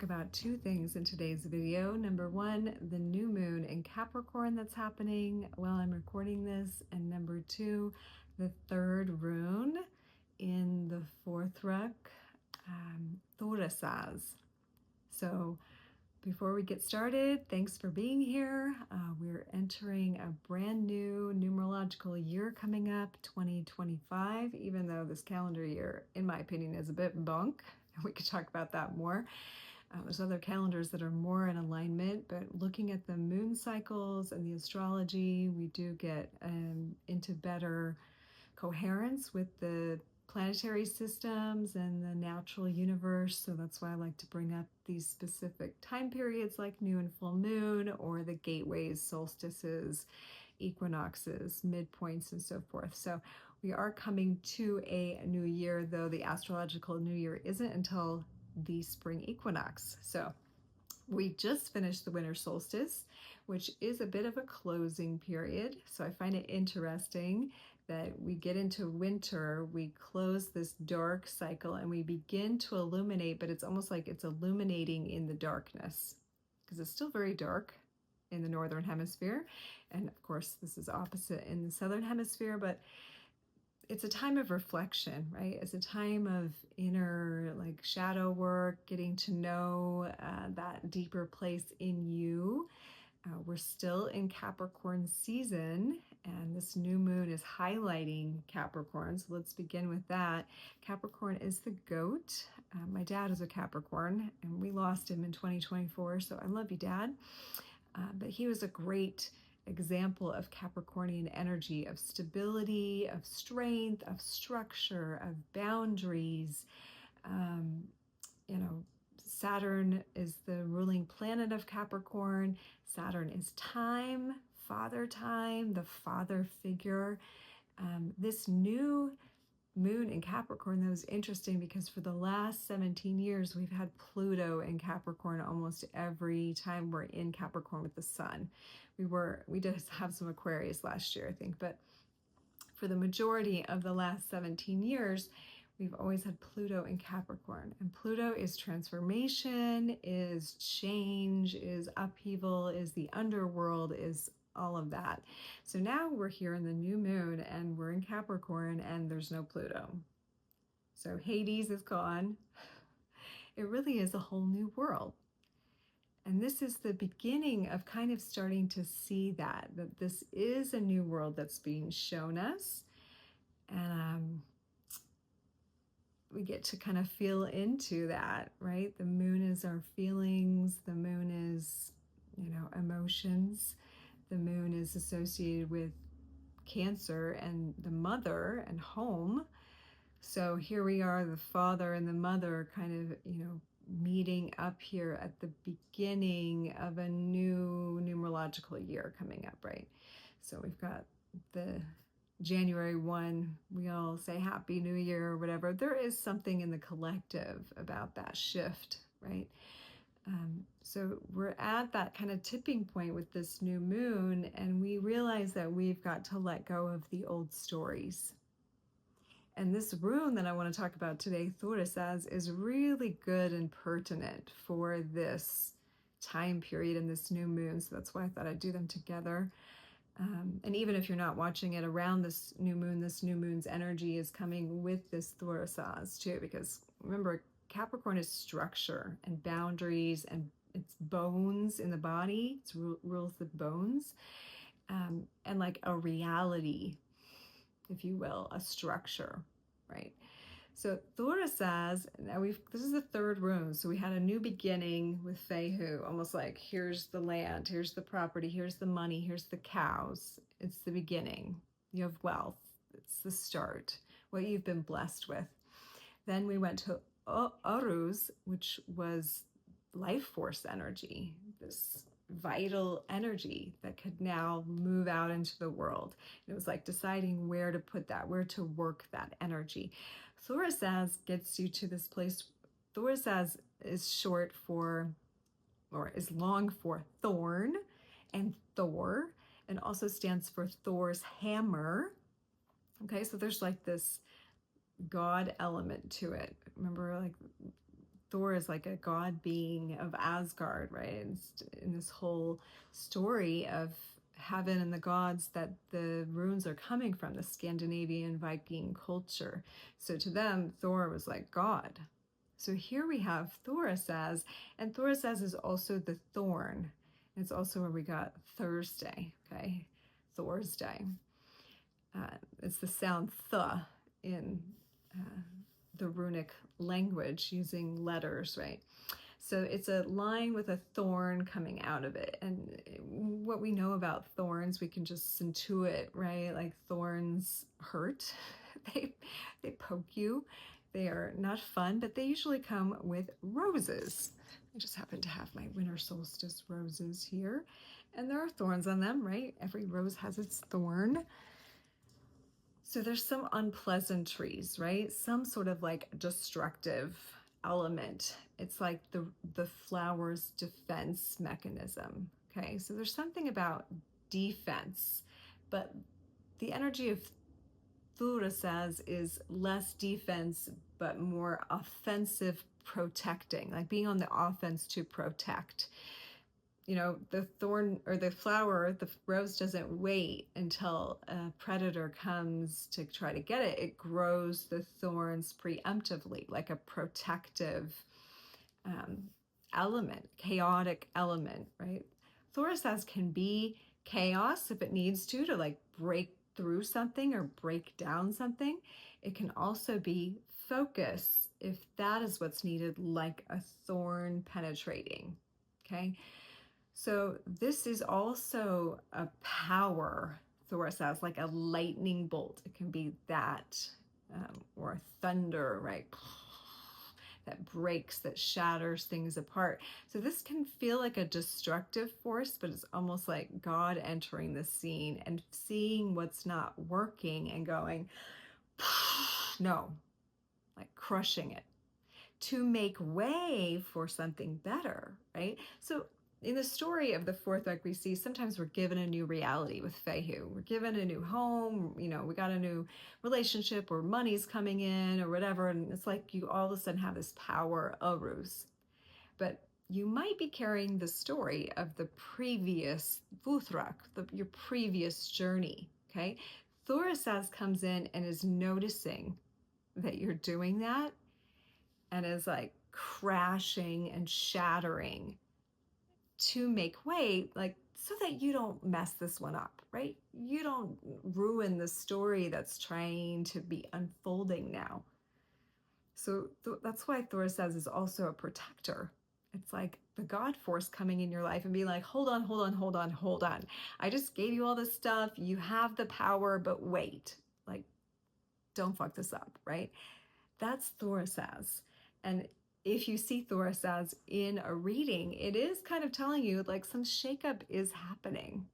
talk about two things in today's video. Number one, the new moon in Capricorn that's happening while I'm recording this. And number two, the third rune in the fourth ruk, Thurisaz. So before we get started, thanks for being here. We're entering a brand new numerological year coming up, 2025, even though this calendar year, in my opinion, is a bit bunk. We could talk about that more. There's other calendars that are more in alignment, but looking at the moon cycles and the astrology, we do get into better coherence with the planetary systems and the natural universe. So that's why I like to bring up these specific time periods like new and full moon, or the gateways, solstices, equinoxes, midpoints, and so forth. So we are coming to a new year, though the astrological new year isn't until the spring equinox. So we just finished the winter solstice, which is a bit of a closing period. So I find it interesting that we get into winter, we close this dark cycle and we begin to illuminate, but it's almost like it's illuminating in the darkness because it's still very dark in the northern hemisphere. And of course, this is opposite in the southern hemisphere, but it's a time of reflection, right? It's a time of inner like shadow work, getting to know that deeper place in you. We're still in Capricorn season, and this new moon is highlighting Capricorn. So let's begin with that. Capricorn is the goat. My dad is a Capricorn, and we lost him in 2024. So I love you, Dad. But he was a great example of Capricornian energy, of stability, of strength, of structure, of boundaries. Saturn is the ruling planet of Capricorn. Saturn is time, the father figure. This new moon in Capricorn, that was interesting because for the last 17 years, we've had Pluto in Capricorn almost every time we're in Capricorn with the sun. We did have some Aquarius last year, I think, but for the majority of the last 17 years, we've always had Pluto in Capricorn. And Pluto is transformation, is change, is upheaval, is the underworld, is all of that. So now we're here in the new moon and we're in Capricorn and there's no Pluto. So Hades is gone. It really is a whole new world. And this is the beginning of kind of starting to see that this is a new world that's being shown us. And we get to kind of feel into that, right? The moon is our feelings. The moon is, emotions. The moon is associated with Cancer and the mother and home. So here we are, the father and the mother kind of, meeting up here at the beginning of a new numerological year coming up, right? So we've got the January 1, we all say Happy New Year or whatever. There is something in the collective about that shift, right? So we're at that kind of tipping point with this new moon, and we realize that we've got to let go of the old stories. And this rune that I want to talk about today, Thurisaz, is really good and pertinent for this time period and this new moon. So that's why I thought I'd do them together. And even if you're not watching it around this new moon's energy is coming with this Thurisaz too, because remember, Capricorn is structure and boundaries, and it's bones in the body. It rules the bones, and like a reality, if you will, a structure, right? So Thurisaz, now this is the third rune. So we had a new beginning with Fehu, almost like here's the land, here's the property, here's the money, here's the cows. It's the beginning. You have wealth. It's the start, what you've been blessed with. Then we went to Oruz, which was life force energy, this vital energy that could now move out into the world. It was like deciding where to put that, where to work that energy. Thurisaz gets you to this place. Thurisaz is short for, or is long for thorn and Thor, and also stands for Thor's hammer. Okay, so there's like this God element to it. Remember, like Thor is like a god being of Asgard, right? And in this whole story of heaven and the gods that the runes are coming from, the Scandinavian Viking culture. So to them, Thor was like God. So here we have Thurisaz, and Thurisaz is also the thorn. It's also where we got Thursday, okay? Thor's Day. It's the sound th in the runic language using letters, right? So it's a line with a thorn coming out of it. And what we know about thorns, we can just intuit, right? Like thorns hurt. They poke you. They are not fun, but they usually come with roses. I just happen to have my winter solstice roses here, and there are thorns on them, right? Every rose has its thorn. So there's some unpleasantries, right? Some sort of like destructive element. It's like the flower's defense mechanism. Okay, so there's something about defense, but the energy of Thurisaz is less defense, but more offensive protecting, like being on the offense to protect. You know, the thorn or the flower, the rose doesn't wait until a predator comes to try to get it. It grows the thorns preemptively, like a protective element, chaotic element, right? Thurisaz can be chaos if it needs to like break through something or break down something. It can also be focus if that is what's needed, like a thorn penetrating, okay? So this is also a power, Thurisaz, like a lightning bolt. It can be that, or thunder, right? That breaks, that shatters things apart. So this can feel like a destructive force, but it's almost like God entering the scene and seeing what's not working and going, no, like crushing it to make way for something better, right? So in the story of the fourth arc, we see sometimes we're given a new reality with Fehu. We're given a new home, you know, we got a new relationship or money's coming in or whatever. And it's like you all of a sudden have this power, Arus. But you might be carrying the story of the previous Vuthrak, your previous journey, okay? Thurisaz comes in and is noticing that you're doing that and is like crashing and shattering to make way, like so that you don't mess this one up, right? You don't ruin the story that's trying to be unfolding now. So that's why Thurisaz is also a protector. It's like the God force coming in your life and being like, hold on, hold on, hold on, hold on. I just gave you all this stuff. You have the power, but wait, like, don't fuck this up, right? That's Thurisaz. And if you see Thurisaz in a reading, it is kind of telling you like some shakeup is happening.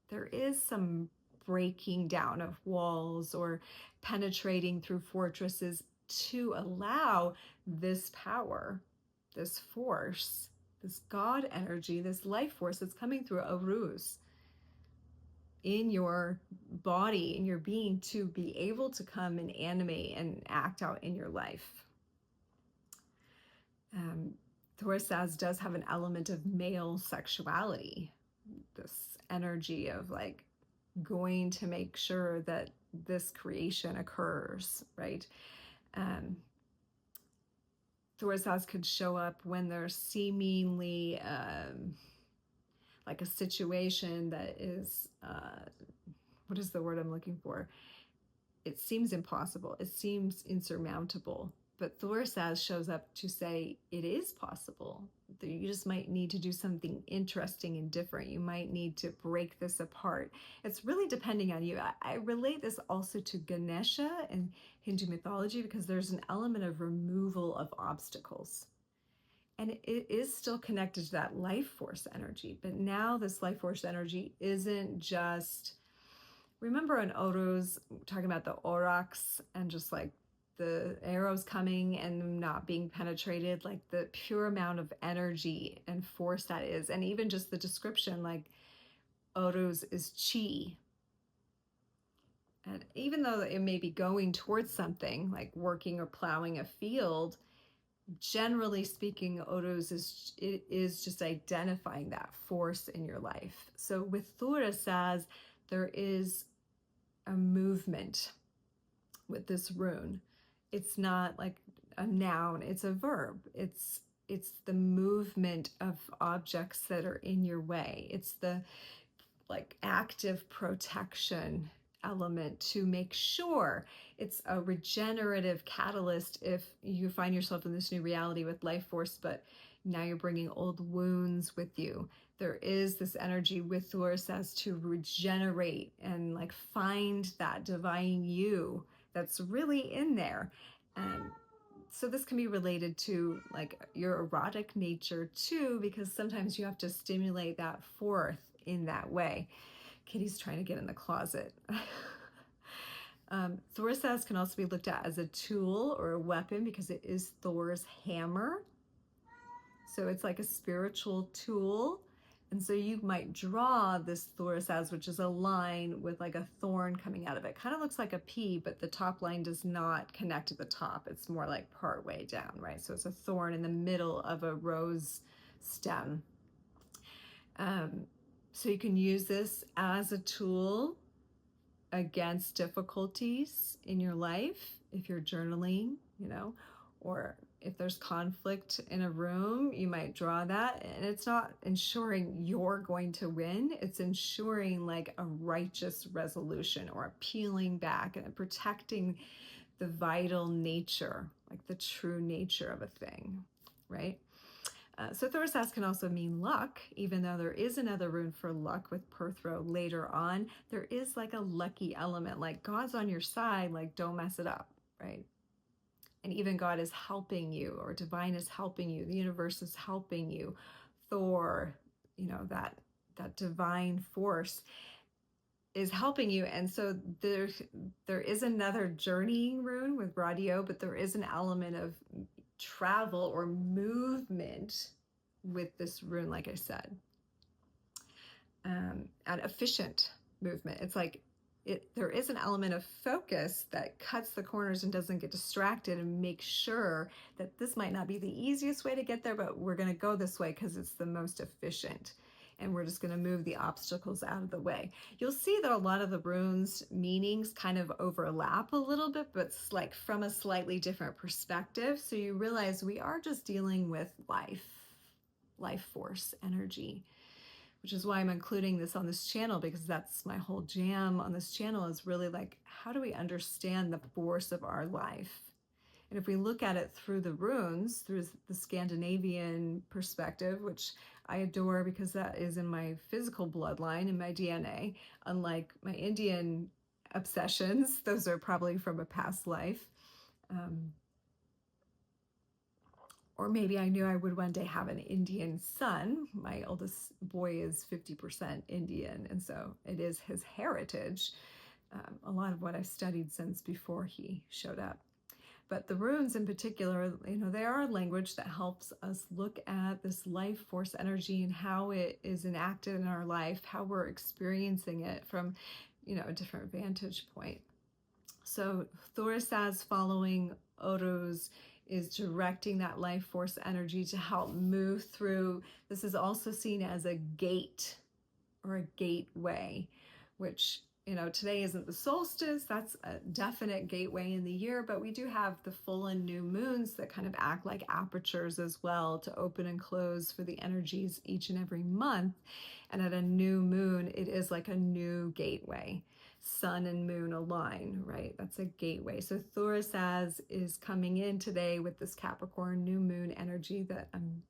There is some breaking down of walls or penetrating through fortresses to allow this power, this force, this God energy, this life force that's coming through Arus in your body, in your being, to be able to come and animate and act out in your life. Thurisaz does have an element of male sexuality, this energy of like going to make sure that this creation occurs, right? Thurisaz could show up when there's seemingly like a situation that is, what is the word I'm looking for? It seems impossible. It seems insurmountable. But Thurisaz shows up to say it is possible. You just might need to do something interesting and different. You might need to break this apart. It's really depending on you. I relate this also to Ganesha in Hindu mythology because there's an element of removal of obstacles. And it is still connected to that life force energy. But now this life force energy isn't just, remember in Oros, talking about the Aurochs and just like the arrows coming and not being penetrated, like the pure amount of energy and force that is. And even just the description, like Oros is chi. And even though it may be going towards something, like working or plowing a field, generally speaking, Odos is just identifying that force in your life. So with Thurisaz, there is a movement with this rune. It's not like a noun, it's a verb. It's the movement of objects that are in your way. It's the like active protection element to make sure. It's a regenerative catalyst if you find yourself in this new reality with life force, but now you're bringing old wounds with you. There is this energy with Thurisaz to regenerate and like find that divine you that's really in there. And so this can be related to like your erotic nature too, because sometimes you have to stimulate that forth in that way. Kitty's trying to get in the closet. Thurisaz can also be looked at as a tool or a weapon because it is Thor's hammer. So it's like a spiritual tool. And so you might draw this Thurisaz, which is a line with like a thorn coming out of it. Kind of looks like a P, but the top line does not connect to the top. It's more like part way down, right? So it's a thorn in the middle of a rose stem. So you can use this as a tool against difficulties in your life if you're journaling, or if there's conflict in a room, you might draw that. And it's not ensuring you're going to win, it's ensuring like a righteous resolution or a peeling back and protecting the vital nature, like the true nature of a thing, right? So Thurisaz can also mean luck, even though there is another rune for luck with Perthro later on. There is like a lucky element, like God's on your side, like don't mess it up, right? And even God is helping you, or divine is helping you, the universe is helping you. Thor, that divine force is helping you. And so there is another journeying rune with Radio, but there is an element of travel or movement with this rune, like I said, and efficient movement. It's like there is an element of focus that cuts the corners and doesn't get distracted, and make sure that this might not be the easiest way to get there, but we're going to go this way because it's the most efficient. And we're just going to move the obstacles out of the way. You'll see that a lot of the runes' meanings kind of overlap a little bit, but it's like from a slightly different perspective. So you realize we are just dealing with life force energy, which is why I'm including this on this channel, because that's my whole jam on this channel, is really like, how do we understand the force of our life? And if we look at it through the runes, through the Scandinavian perspective, which I adore because that is in my physical bloodline, in my DNA, unlike my Indian obsessions, those are probably from a past life. Or maybe I knew I would one day have an Indian son. My oldest boy is 50% Indian, and so it is his heritage. A lot of what I've studied since before he showed up. But the runes in particular, they are a language that helps us look at this life force energy and how it is enacted in our life, how we're experiencing it from, a different vantage point. So Thurisaz following Oros is directing that life force energy to help move through. This is also seen as a gate or a gateway, which today isn't the solstice. That's a definite gateway in the year, but we do have the full and new moons that kind of act like apertures as well to open and close for the energies each and every month. And at a new moon, it is like a new gateway. Sun and moon align, right? That's a gateway. So Thurisaz is coming in today with this Capricorn new moon energy that I'm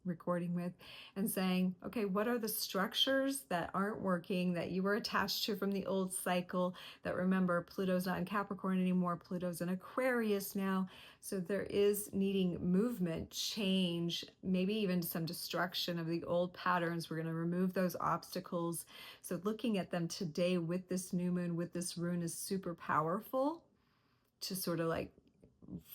recording with, and saying, okay, what are the structures that aren't working, that you were attached to from the old cycle? That, remember, Pluto's not in Capricorn anymore, Pluto's in Aquarius now. So there is needing movement, change, maybe even some destruction of the old patterns. We're going to remove those obstacles. So looking at them today with this new moon, with this rune, is super powerful to sort of like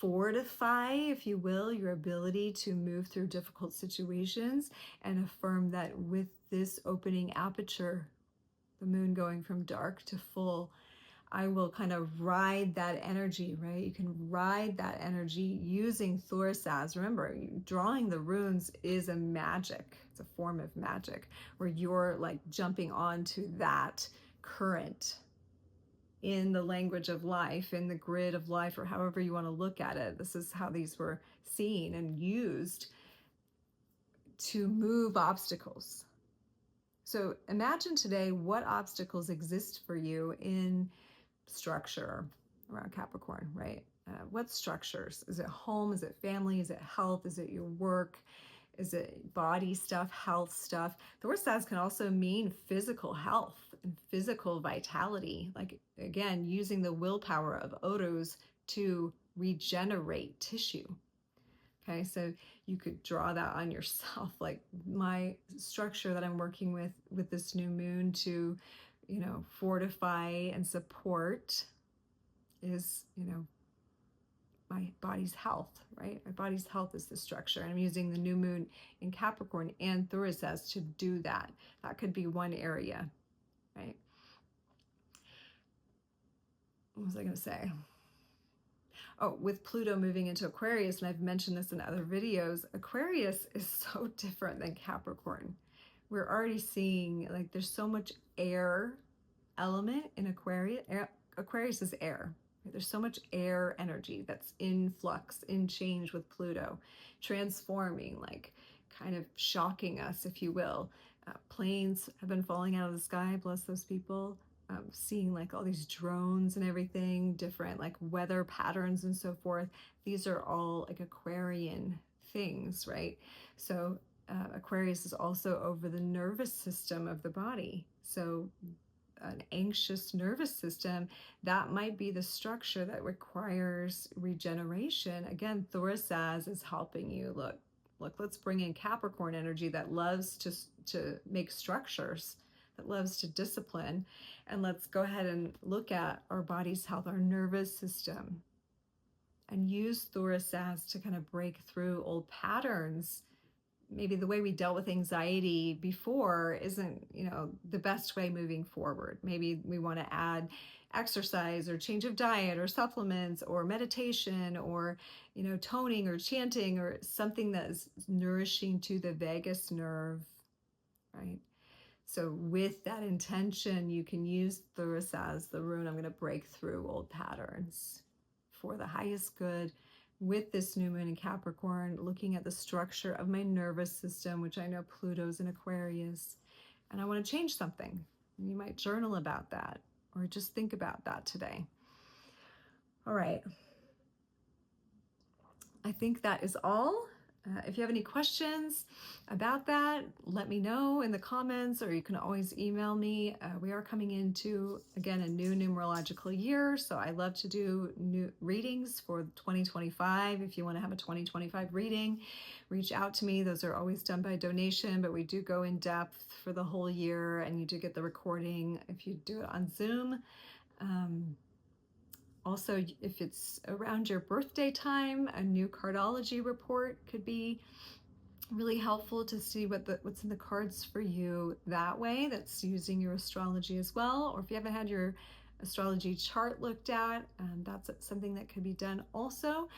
fortify, if you will, your ability to move through difficult situations, and affirm that with this opening aperture, the moon going from dark to full, I will kind of ride that energy, right? You can ride that energy using Thurisaz. Remember, drawing the runes is a magic. It's a form of magic where you're like jumping onto that current in the language of life, in the grid of life, or however you want to look at it. This is how these were seen and used to move obstacles. So imagine today what obstacles exist for you in structure around Capricorn, right? What structures? Is it home? Is it family? Is it health? Is it your work? Is it body stuff, health stuff? The word Thurisaz can also mean physical health and physical vitality. Like, again, using the willpower of Odos to regenerate tissue. Okay, so you could draw that on yourself, like my structure that I'm working with this new moon to, fortify and support is, my body's health, right? My body's health is the structure. And I'm using the new moon in Capricorn and Thurisaz to do that. That could be one area, right? What was I going to say? Oh, with Pluto moving into Aquarius, and I've mentioned this in other videos, Aquarius is so different than Capricorn. We're already seeing, like, there's so much air element in Aquarius. Aquarius is air. There's so much air energy that's in flux, in change with Pluto, transforming, like kind of shocking us, if you will. Planes have been falling out of the sky, bless those people. Seeing like all these drones and everything, different like weather patterns and so forth. These are all like Aquarian things, right? So Aquarius is also over the nervous system of the body. So an anxious nervous system, that might be the structure that requires regeneration. Again, Thurisaz is helping you. Look, let's bring in Capricorn energy that loves to make structures, that loves to discipline. And let's go ahead and look at our body's health, our nervous system, and use Thurisaz to kind of break through old patterns. Maybe the way we dealt with anxiety before isn't, the best way moving forward. Maybe we want to add exercise or change of diet or supplements or meditation or, toning or chanting or something that is nourishing to the vagus nerve, right? So with that intention, you can use Thurisaz, the rune. I'm going to break through old patterns for the highest good with this new moon in Capricorn, looking at the structure of my nervous system, which I know Pluto's in Aquarius, and I want to change something. You might journal about that or just think about that today. All right. I think that is all. If you have any questions about that, let me know in the comments, or you can always email me. We are coming into, again, a new numerological year, so I love to do new readings for 2025. If you want to have a 2025 reading, reach out to me. Those are always done by donation, but we do go in depth for the whole year, and you do get the recording if you do it on Zoom. Also, if it's around your birthday time, a new cardology report could be really helpful to see what's in the cards for you that way. That's using your astrology as well. Or if you haven't had your astrology chart looked at, that's something that could be done also.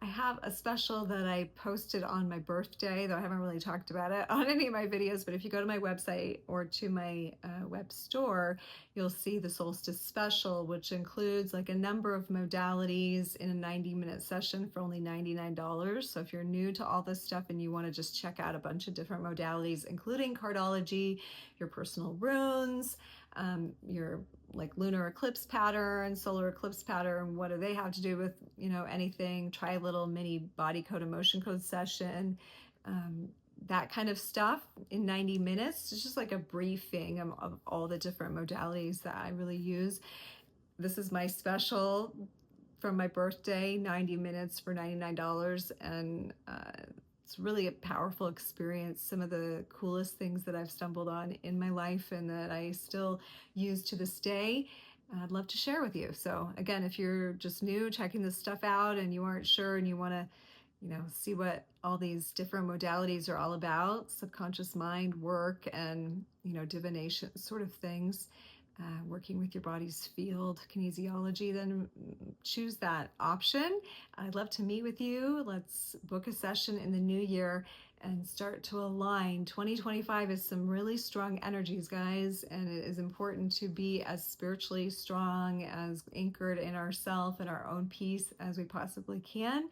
I have a special that I posted on my birthday, though I haven't really talked about it on any of my videos, but if you go to my website or to my web store, you'll see the solstice special, which includes like a number of modalities in a 90-minute session for only $99. So if you're new to all this stuff and you want to just check out a bunch of different modalities, including cardology, your personal runes, your like lunar eclipse pattern, solar eclipse pattern, what do they have to do with, anything? Try a little mini body code, emotion code session, that kind of stuff in 90 minutes. It's just like a briefing of all the different modalities that I really use. This is my special from my birthday, 90 minutes for $99. And it's really a powerful experience. Some of the coolest things that I've stumbled on in my life and that I still use to this day, I'd love to share with you. So again, if you're just new, checking this stuff out and you aren't sure and you want to, see what all these different modalities are all about, subconscious mind work and, divination sort of things, working with your body's field kinesiology, then choose that option. I'd love to meet with you. Let's book a session in the new year and start to align. 2025 is some really strong energies, guys, and it is important to be as spiritually strong, as anchored in ourself and our own peace as we possibly can.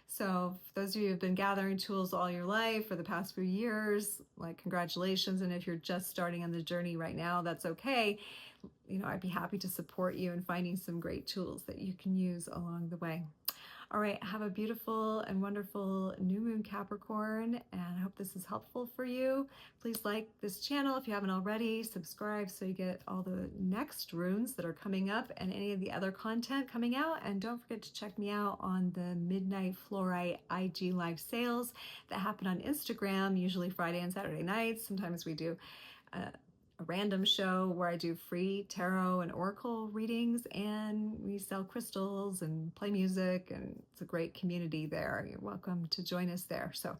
So for those of you who have been gathering tools all your life for the past few years, like, congratulations. And if you're just starting on the journey right now, that's okay. I'd be happy to support you in finding some great tools that you can use along the way. All right, have a beautiful and wonderful new moon, Capricorn, and I hope this is helpful for you. Please like this channel if you haven't already, subscribe so you get all the next runes that are coming up and any of the other content coming out, and don't forget to check me out on the Midnight Fluorite IG live sales that happen on Instagram, usually Friday and Saturday nights. Sometimes we do a random show where I do free tarot and oracle readings, and we sell crystals and play music, and it's a great community there. You're welcome to join us there. So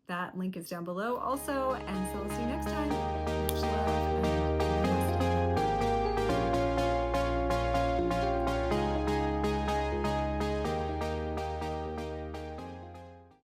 that link is down below also, and so